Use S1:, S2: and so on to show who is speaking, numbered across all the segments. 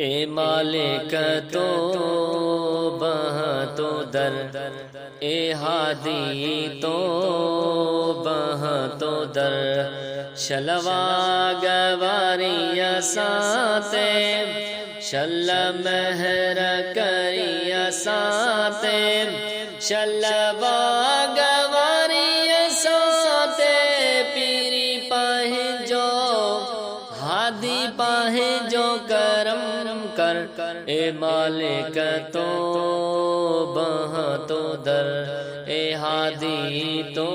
S1: ए मालिक तो बह तो दर, ए हादी तो बह तो दर, शलवा गवारिया साते, शल महर करिया साते, शलवा गवारिया साते, पीरी पाहे जो हादी पाहे जो करम कर, ए मालिक तो बह तो दर, ए हादी तो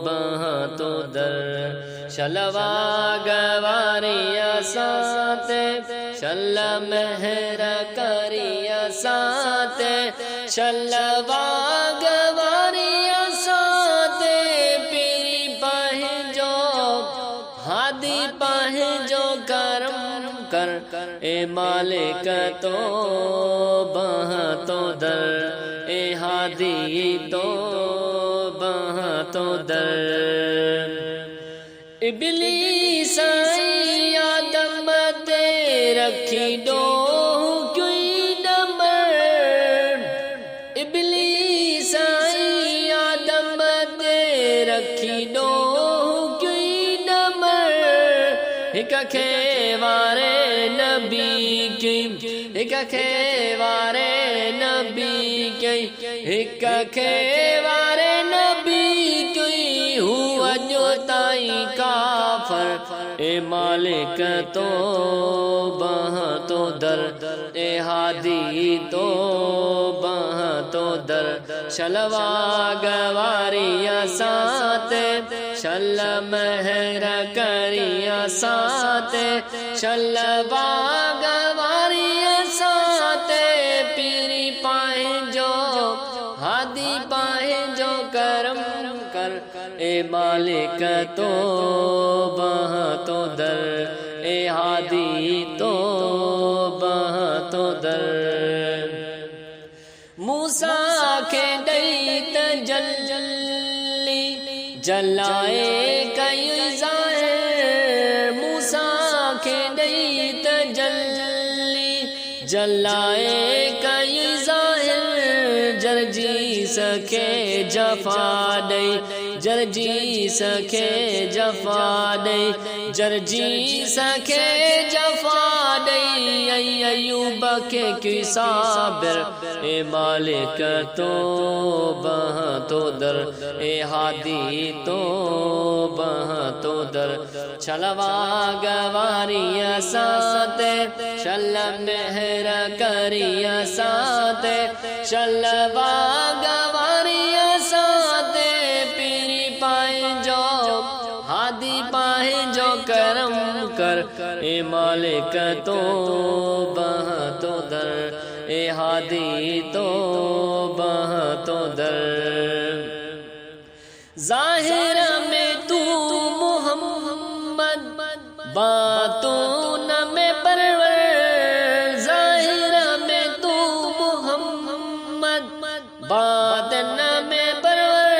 S1: बह तो दर, शलवा गवारिया साते, शल महर करिया साते, शलवा गवारिया साते, पीरी पाहे जो हादी पाहे जो करम कर, ए मालिक तो बह तो दर, ए हादी तो बह तो दर। इबलीस आदम दे रखी डोह क्यों नंबर, इबलीस आदम दे रखी डोह क्यों नंबर, हिक खेवारे नबी की, हिक खेवारे नबी की, हिक खेवारे नबी की, हुआ जो ताई काफर, ए मालिक तो बह तो दर, ए हादी तो बह तो दर, शलवा गवारिया साते, शल महर करिया साते, शलवा गवारिया साते, पीरी पाए जो हादी पाए जो करम कर, ए मालिक तो बह तो दर, ए हादी तो बह तो दर। मूसा के दैत जल्ली जलाए कई ज़ाहिर, मूसा के दैत जल्ली जलाए कई ज़ाहिर, जरजी सके जफा दई, जरजी सके जफा दई, जरजी सके जफा दई, अय्यूब के की साबिर, ए मालिक तो बह तो दर, ए हादी तो बह तो दर, शलवा गवारिया साते, शल महर करिया साते, शलवा गवारिया साते, पीरी पाए जो हादी पाए जो करम कर, ए मालिक तो बह तो दर, ए हादी तो बह तो दर। ज़ाहिर में तू मोहम्मद बातों न में परवर, ज़ाहिर में तू मोहम्मद बातन में परवर,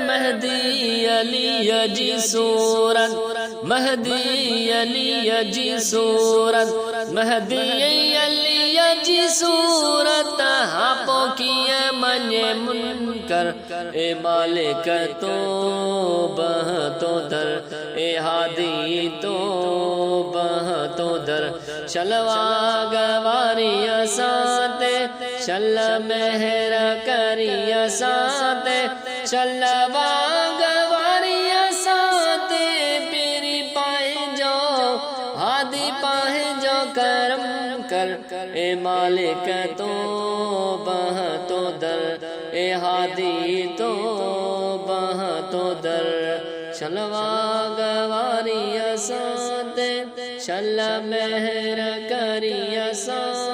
S1: महदी अली जी सूरत, महदी अली जी सूरत, महदी अली जी सूरत, हापो किए मने मुनकर, ए मालिक तो बह तो दर, ए हादी तो बह तो दर, शलवा गवारिया साते, शल महर करिया साते, शलवा गवारिया साते, पीरी पाए जो हादी पाए जो करम कर, ए मालिक तो बह तो दर, ए हादी तो बह तो दर, शलवा गवारिया साते, शल महर करिया साते।